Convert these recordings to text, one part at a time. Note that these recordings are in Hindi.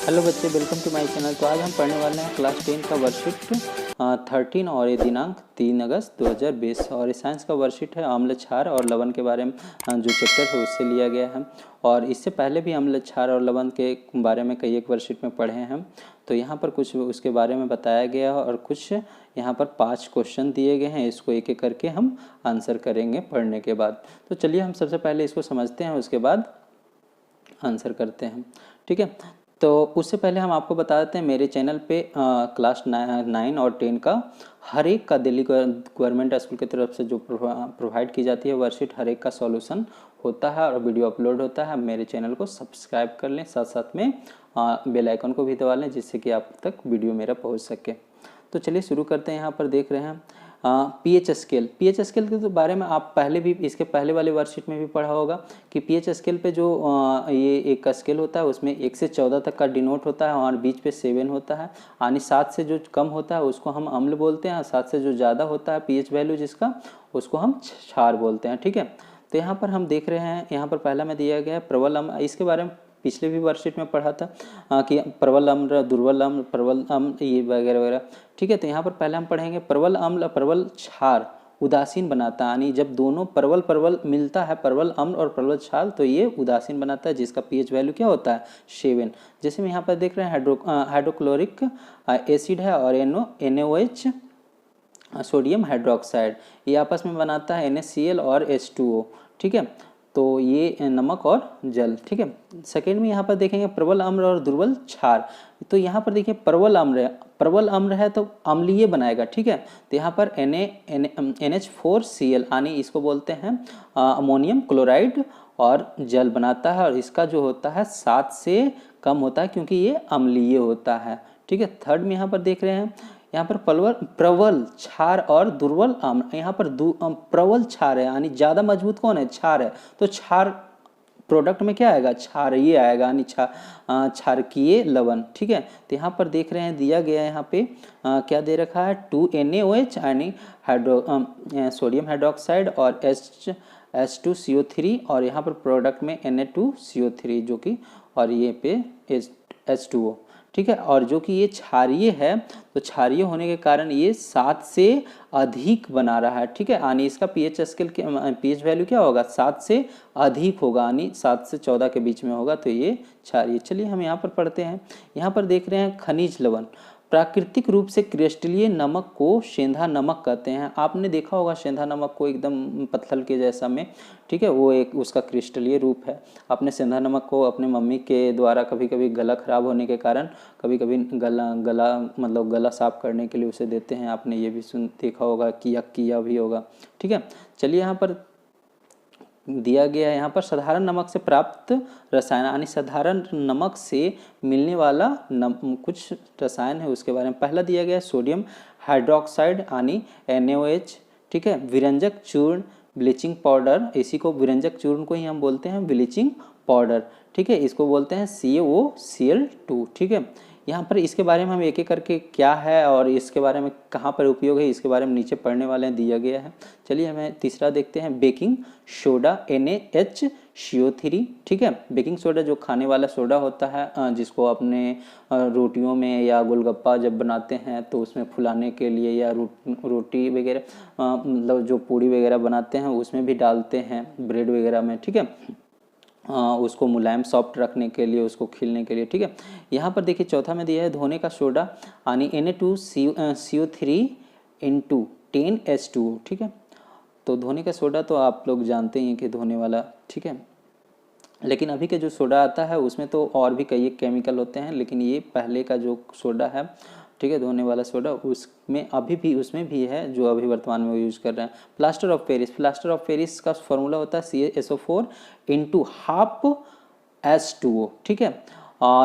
हेलो बच्चे, वेलकम टू माय चैनल। तो आज हम पढ़ने वाले हैं क्लास 10 का वर्कशीट 13 और ये दिनांक 3 अगस्त 2020। और साइंस का वर्कशीट है अम्ल क्षार और लवण के बारे में जो चैप्टर है उससे लिया गया है। और इससे पहले भी अम्ल क्षार और लवण के बारे में कई एक वर्कशीट में पढ़े हैं। तो यहाँ पर कुछ उसके बारे में बताया गया है और कुछ यहाँ पर 5 क्वेश्चन दिए गए हैं। इसको एक एक करके हम आंसर करेंगे पढ़ने के बाद। तो चलिए हम सबसे पहले इसको समझते हैं, उसके बाद आंसर करते हैं। ठीक है, तो उससे पहले हम आपको बता देते हैं मेरे चैनल पे क्लास 9 और 10 का हर एक का दिल्ली गवर्नमेंट स्कूल की तरफ से जो प्रोवाइड की जाती है वर्कशीट, हर एक का सॉल्यूशन होता है और वीडियो अपलोड होता है। मेरे चैनल को सब्सक्राइब कर लें, साथ साथ में बेल आइकन को भी दबा लें, जिससे कि आप तक वीडियो मेरा पहुंच सके। तो चलिए शुरू करते हैं। यहाँ पर देख रहे हैं पीएच स्केल के तो बारे में आप पहले भी इसके पहले वाले वर्कशीट में भी पढ़ा होगा कि पीएच स्केल पे जो ये एक स्केल होता है उसमें 1 से 14 तक का डिनोट होता है और बीच पे 7 होता है। यानी 7 से जो कम होता है उसको हम अम्ल बोलते हैं, 7 से जो ज़्यादा होता है पीएच वैल्यू जिसका, उसको हम क्षार बोलते हैं। ठीक है, तो यहाँ पर हम देख रहे हैं, यहाँ पर पहला में दिया गया है प्रबल अम्ल। इसके बारे में पिछले भी वर्कशीट में पढ़ा था कि प्रबल अम्ल, दुर्बल अम्ल, प्रबल अम्ल, ये वगैरह वगैरह। ठीक है, तो यहाँ पर पहले हम पढ़ेंगे प्रबल अम्ल प्रबल क्षार उदासीन बनाता है। यानी जब दोनों प्रबल मिलता है, प्रबल अम्ल और प्रबल क्षार, तो ये उदासीन बनाता है, जिसका पीएच वैल्यू क्या होता है 7। जैसे हम यहाँ पर देख रहे हैं हाइड्रोक्लोरिक एसिड है और NaOH सोडियम हाइड्रोक्साइड, ये आपस में बनाता है NaCl और H2O। ठीक है, तो ये नमक और जल। ठीक है, सेकेंड में यहाँ पर देखेंगे प्रबल अम्ल और दुर्बल क्षार। तो यहाँ पर देखिए प्रबल अम्ल है तो अम्लीय बनाएगा। ठीक है, तो यहाँ पर NH4Cl यानी इसको बोलते हैं अमोनियम क्लोराइड और जल बनाता है, और इसका जो होता है 7 से कम होता है क्योंकि ये अम्लीय होता है। ठीक है, थर्ड में यहाँ पर देख रहे हैं, यहाँ पर प्रबल क्षार और दुर्बल अम्ल। यहाँ पर प्रबल क्षार है यानी ज़्यादा मजबूत कौन है, क्षार है, तो क्षार प्रोडक्ट में क्या आएगा, क्षारीय आएगा, यानी क्षारकीय लवण। ठीक है, तो यहाँ पर देख रहे हैं दिया गया है यहाँ पे क्या दे रखा है 2NaOH यानी सोडियम हाइड्रोक्साइड और H2CO3, और यहाँ पर प्रोडक्ट में Na2CO3 जो कि, और ये पे H2O। ठीक है, और जो कि ये क्षारीय है, तो क्षारीय होने के कारण ये 7 से अधिक बना रहा है। ठीक है, यानी इसका पीएच स्केल के पीएच वैल्यू क्या होगा, 7 से अधिक होगा, यानी 7 से 14 के बीच में होगा, तो ये क्षारीय। चलिए हम यहाँ पर पढ़ते हैं। यहाँ पर देख रहे हैं खनिज लवण। प्राकृतिक रूप से क्रिस्टलीय नमक को सेंधा नमक कहते हैं। आपने देखा होगा सेंधा नमक को एकदम पत्थर के जैसा में। ठीक है, वो एक उसका क्रिस्टलीय रूप है। आपने सेंधा नमक को अपने मम्मी के द्वारा कभी कभी गला खराब होने के कारण कभी कभी गला साफ करने के लिए उसे देते हैं। आपने ये भी देखा होगा, किया भी होगा। ठीक है, चलिए यहाँ पर दिया गया है, यहाँ पर साधारण नमक से प्राप्त रसायन, यानी साधारण नमक से मिलने वाला कुछ रसायन है, उसके बारे में पहला दिया गया है सोडियम हाइड्रोक्साइड यानी NaOH। ठीक है, विरंजक चूर्ण, ब्लीचिंग पाउडर, इसी को विरंजक चूर्ण को ही हम बोलते हैं ब्लीचिंग पाउडर। ठीक है, इसको बोलते हैं CaOCl2। ठीक है, यहाँ पर इसके बारे में हम एक एक करके क्या है और इसके बारे में कहाँ पर उपयोग है, इसके बारे में नीचे पढ़ने वाले हैं, दिया गया है। चलिए हमें तीसरा देखते हैं, बेकिंग सोडा NaHCO3। ठीक है, बेकिंग सोडा जो खाने वाला सोडा होता है, जिसको अपने रोटियों में या गोलगप्पा जब बनाते हैं तो उसमें फुलाने के लिए, या रोटी वगैरह मतलब जो पूड़ी वगैरह बनाते हैं उसमें भी डालते हैं, ब्रेड वगैरह में। ठीक है, उसको मुलायम सॉफ्ट रखने के लिए, उसको खिलने के लिए। ठीक है, यहाँ पर देखिए चौथा में दिया है धोने का सोडा यानी Na2CO3 × 10H2O। ठीक है, तो धोने का सोडा तो आप लोग जानते ही हैं कि धोने वाला। ठीक है, लेकिन अभी के जो सोडा आता है उसमें तो और भी कई केमिकल होते हैं, लेकिन ये पहले का जो सोडा है, ठीक है, धोने वाला सोडा, उसमें अभी भी उसमें भी है जो अभी वर्तमान में यूज़ कर रहे हैं। प्लास्टर ऑफ पेरिस का फॉर्मूला होता है CaSO4 × ½ H2O। ठीक है,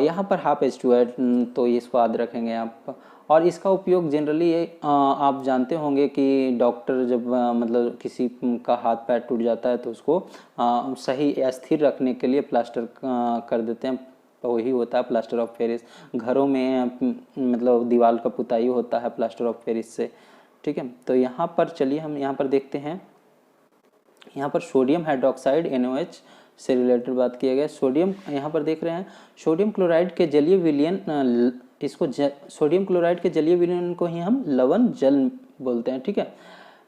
यहाँ पर ½ H2O है, तो ये इसको याद रखेंगे आप। और इसका उपयोग जनरली आप जानते होंगे कि डॉक्टर जब मतलब किसी का हाथ पैर टूट जाता है तो उसको सही स्थिर रखने के लिए प्लास्टर कर देते हैं, तो वही होता है प्लास्टर ऑफ पेरिस। घरों में मतलब दीवार का पुताई होता है प्लास्टर ऑफ पेरिस से। ठीक है, तो यहाँ पर चलिए हम यहाँ पर देखते हैं, यहाँ पर सोडियम हाइड्रोक्साइड NaOH से रिलेटेड बात किया गया। सोडियम यहाँ पर देख रहे हैं, सोडियम क्लोराइड के जलीय विलयन, सोडियम क्लोराइड के जलीय विलयन को ही हम लवण जल बोलते हैं, ठीक है।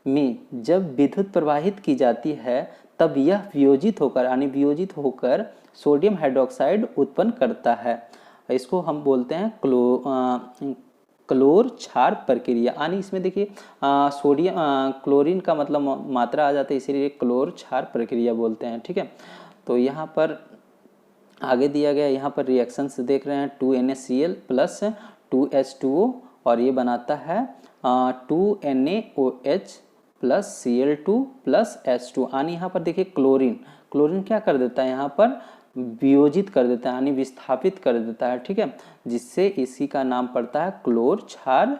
में जब विद्युत प्रवाहित की जाती है तब यह वियोजित होकर यानी वियोजित होकर सोडियम हाइड्रोक्साइड उत्पन्न करता है। इसको हम बोलते हैं क्लोर क्षार प्रक्रिया। यानी इसमें देखिए सोडियम क्लोरीन का मतलब मात्रा आ जाता है, इसीलिए क्लोर क्षार प्रक्रिया बोलते हैं, ठीक है। तो यहाँ पर आगे दिया गया, यहाँ पर रिएक्शंस देख रहे हैं 2NaCl प्लस 2H2O और ये बनाता है 2NaOH plus Cl2 plus H2। यानी यहाँ पर देखिए क्लोरीन क्या कर देता है, यहाँ पर वियोजित कर देता है यानी विस्थापित कर देता है, ठीक है, जिससे इसी का नाम पड़ता है क्लोर क्षार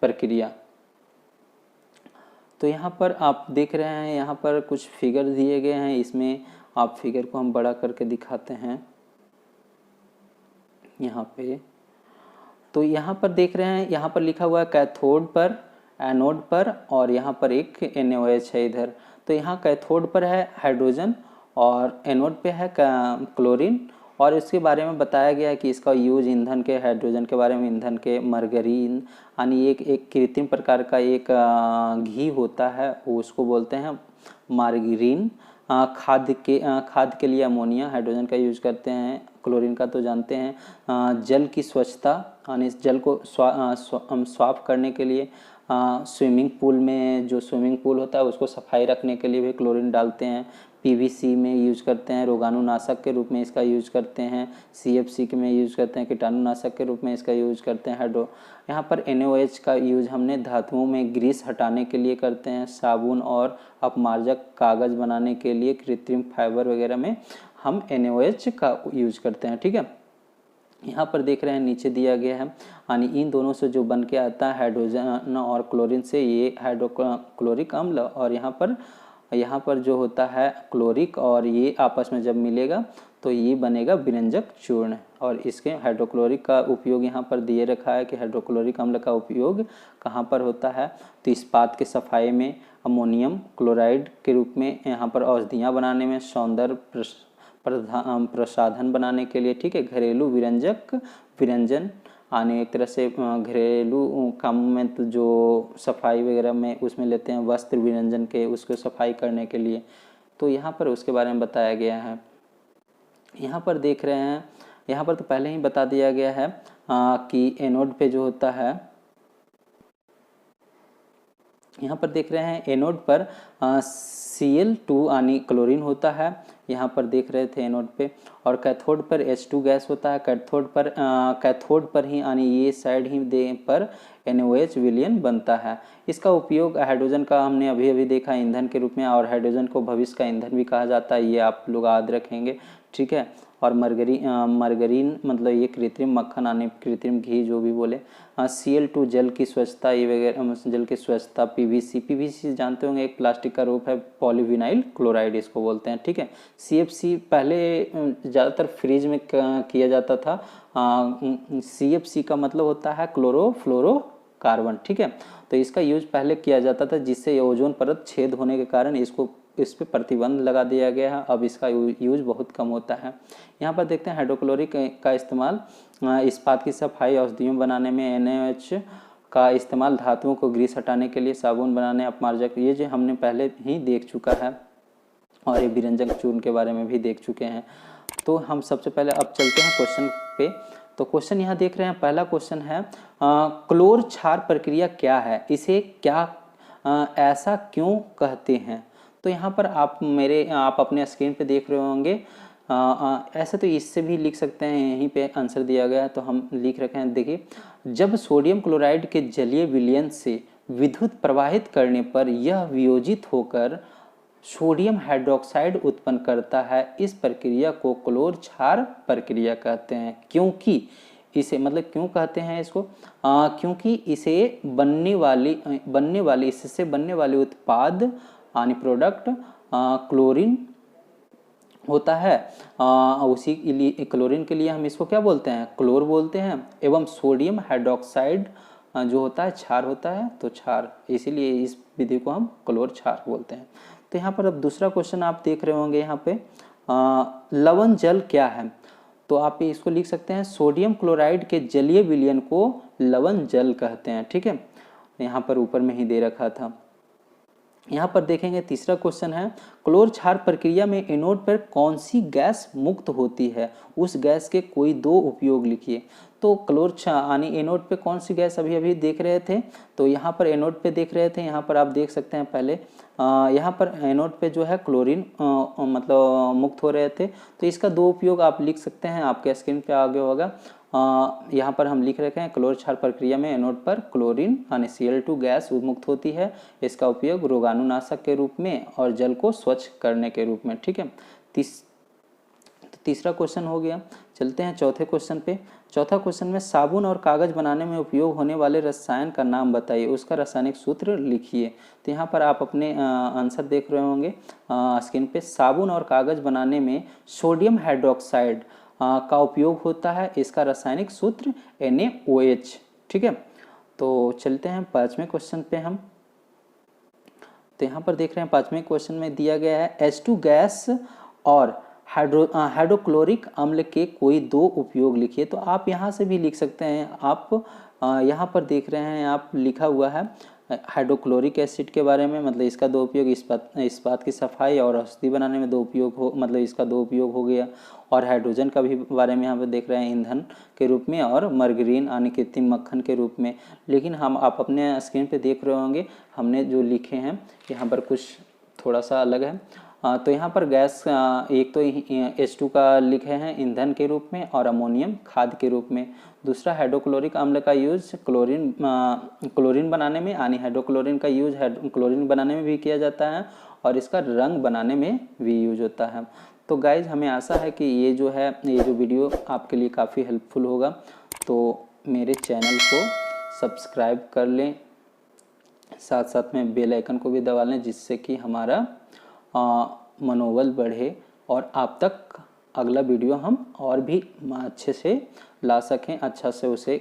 प्रक्रिया। तो यहाँ पर आप देख रहे हैं, यहाँ पर कुछ फिगर दिए गए हैं, इसमें आप फिगर को हम बड़ा करके दिखाते हैं यहाँ पे। तो यहाँ पर देख रहे हैं, यहाँ पर लिखा हुआ है कैथोड पर, एनोड पर और यहाँ पर एक NaOH है इधर। तो यहाँ कैथोड पर है हाइड्रोजन और एनोड पे है क्लोरीन, और इसके बारे में बताया गया है कि इसका यूज ईंधन के, हाइड्रोजन के बारे में ईंधन के, मार्गरीन यानी एक कृत्रिम प्रकार का एक घी होता है, उसको बोलते हैं मार्गरीन। खाद के लिए अमोनिया हाइड्रोजन का यूज करते हैं, क्लोरीन का तो जानते हैं। जल की स्वच्छता यानी इस जल को साफ करने के लिए स्विमिंग पूल में जो स्विमिंग पूल होता है उसको सफाई रखने के लिए भी क्लोरीन डालते हैं। PVC में यूज करते हैं, रोगाणुनाशक के रूप में इसका यूज करते हैं। CFC में यूज करते हैं, कीटाणुनाशक के रूप में इसका यूज करते हैं। यहाँ पर NaOH का यूज हमने धातुओं में ग्रीस हटाने के लिए करते हैं, साबुन और अपमार्जक कागज बनाने के लिए, कृत्रिम फाइबर वगैरह में हम NaOH का यूज करते हैं, ठीक है। यहाँ पर देख रहे हैं नीचे दिया गया है, यानी इन दोनों से जो बन के आता है हाइड्रोजन और क्लोरीन से, ये हाइड्रोक्लोरिक अम्ल, और यहाँ पर जो होता है क्लोरिक, और ये आपस में जब मिलेगा तो ये बनेगा विरंजक चूर्ण। और इसके हाइड्रोक्लोरिक का उपयोग यहाँ पर दिए रखा है कि हाइड्रोक्लोरिक अम्ल का उपयोग कहाँ पर होता है, तो इस्पात के सफाई में, अमोनियम क्लोराइड के रूप में, यहाँ पर औषधियाँ बनाने में, सौंदर्य प्रसाधन बनाने के लिए, ठीक है, घरेलू विरंजन आने, एक तरह से घरेलू काम में तो जो सफाई वगैरह में उसमें लेते हैं, वस्त्र विरंजन के, उसको सफाई करने के लिए। तो यहाँ पर उसके बारे में बताया गया है। यहाँ पर देख रहे हैं, यहाँ पर तो पहले ही बता दिया गया है कि एनोड पे जो होता है, यहाँ पर देख रहे हैं एनोड पर Cl2 यानी क्लोरीन होता है, यहाँ पर देख रहे थे एनोड पे, और कैथोड पर H2 गैस होता है। कैथोड पर ही यानी ये साइड ही दे पर NaOH विलयन बनता है। इसका उपयोग हाइड्रोजन का हमने अभी देखा ईंधन के रूप में, और हाइड्रोजन को भविष्य का ईंधन भी कहा जाता है, ये आप लोग याद रखेंगे, ठीक है। और मार्गरीन मतलब ये कृत्रिम मक्खन यानी कृत्रिम घी जो भी बोले। Cl2 जल की स्वच्छता, ये वगैरह जल की स्वच्छता। PVC जानते होंगे, एक प्लास्टिक का रूप है, पॉलीविनाइल क्लोराइड इसको बोलते हैं, ठीक है। CFC पहले ज़्यादातर फ्रिज में किया जाता था। CFC का मतलब होता है क्लोरोफ्लोरोकार्बन, ठीक है। तो इसका यूज पहले किया जाता था, जिससे ओजोन परत छेद होने के कारण इस पे प्रतिबंध लगा दिया गया है। अब इसका यूज बहुत कम होता है। यहाँ पर देखते हैं हाइड्रोक्लोरिक का इस्तेमाल इस्पात की सफाई, औषधियों बनाने में, NaOH का इस्तेमाल धातुओं को ग्रीस हटाने के लिए, साबुन बनाने, अपमार्जक, ये जो हमने पहले ही देख चुका है, और ये विरंजक चूर्ण के बारे में भी देख चुके हैं। तो हम सबसे पहले अब चलते हैं क्वेश्चन पे। तो क्वेश्चन यहाँ देख रहे हैं, पहला क्वेश्चन है क्लोर क्षार प्रक्रिया क्या है, इसे क्या ऐसा क्यों कहते हैं। तो यहाँ पर आप अपने स्क्रीन पे देख रहे होंगे, ऐसे तो इससे भी लिख सकते हैं, यहीं पे आंसर दिया गया है तो हम लिख रखे हैं। देखिए, जब सोडियम क्लोराइड के जलीय विलयन से विद्युत प्रवाहित करने पर यह वियोजित होकर सोडियम हाइड्रोक्साइड उत्पन्न करता है, इस प्रक्रिया को क्लोर क्षार प्रक्रिया कहते हैं। क्योंकि इसे मतलब क्यों कहते हैं इसको, क्योंकि इससे बनने वाली उत्पाद यानी प्रोडक्ट क्लोरीन होता है। उसी के लिए क्लोरीन के लिए हम इसको क्या बोलते हैं, क्लोर बोलते हैं, एवं सोडियम हाइड्रोक्साइड जो होता है क्षार होता है, तो क्षार, इसीलिए इस विधि को हम क्लोर क्षार बोलते हैं। तो यहाँ पर अब दूसरा क्वेश्चन आप देख रहे होंगे यहाँ पे लवण जल क्या है। तो आप इसको लिख सकते हैं सोडियम क्लोराइड के जलीय विलयन को लवण जल कहते हैं। ठीक है, यहाँ पर ऊपर में ही दे रखा था। यहाँ पर देखेंगे तीसरा क्वेश्चन है क्लोर क्षार प्रक्रिया में एनोड पर कौन सी गैस मुक्त होती है, उस गैस के कोई दो उपयोग लिखिए। तो क्लोर यानी एनोड पे कौन सी गैस अभी अभी देख रहे थे, तो यहाँ पर एनोड पे देख रहे थे। यहाँ पर आप देख सकते हैं पहले यहाँ पर एनोड पे जो है क्लोरीन मतलब मुक्त हो रहे थे। तो इसका दो उपयोग आप लिख सकते हैं, आपके स्क्रीन पे आगे होगा। यहाँ पर हम लिख रखे हैं क्लोर क्षार प्रक्रिया में एनोड पर क्लोरीन यानी Cl2 गैस मुक्त होती है। इसका उपयोग रोगाणुनाशक के रूप में और जल को स्वच्छ करने के रूप में। ठीक है, तीसरा क्वेश्चन हो गया। चलते हैं चौथे क्वेश्चन पे। चौथा क्वेश्चन में साबुन और कागज बनाने में उपयोग होने वाले रसायन का नाम बताइए, उसका रासायनिक सूत्र लिखिए। तो यहाँ पर आप अपने आंसर देख रहे होंगे स्क्रीन पे। साबुन और कागज बनाने में सोडियम हाइड्रोक्साइड का उपयोग होता है, इसका रासायनिक सूत्र NaOH। ठीक है, तो चलते हैं पांचवें क्वेश्चन पे हम। तो यहाँ पर देख रहे हैं पांचवें क्वेश्चन में दिया गया है H2 गैस और हाइड्रोक्लोरिक अम्ल के कोई दो उपयोग लिखिए। तो आप यहाँ से भी लिख सकते हैं। आप यहाँ पर देख रहे हैं आप लिखा हुआ है हाइड्रोक्लोरिक एसिड के बारे में, मतलब इसका दो उपयोग इस्पात की सफाई और औषधि बनाने में दो उपयोग हो, मतलब इसका दो उपयोग हो गया। और हाइड्रोजन का भी बारे में यहाँ पे देख रहे हैं ईंधन के रूप में और मरगरीन यानी कृत्रिम मक्खन के रूप में। लेकिन हम आप अपने स्क्रीन पे देख रहे होंगे हमने जो लिखे हैं यहाँ पर कुछ थोड़ा सा अलग है। तो यहाँ पर गैस एक तो H2 का लिखे हैं ईंधन के रूप में और अमोनियम खाद के रूप में। दूसरा हाइड्रोक्लोरिक अम्ल का यूज क्लोरीन बनाने में यानी हाइड्रोक्लोरिन का यूज क्लोरीन बनाने में भी किया जाता है और इसका रंग बनाने में भी यूज होता है। तो गाइज हमें आशा है कि ये जो वीडियो आपके लिए काफ़ी हेल्पफुल होगा। तो मेरे चैनल को सब्सक्राइब कर लें, साथ साथ में बेल आइकन को भी दबा लें, जिससे कि हमारा मनोबल बढ़े और आप तक अगला वीडियो हम और भी अच्छे से ला सकें, अच्छा से उसे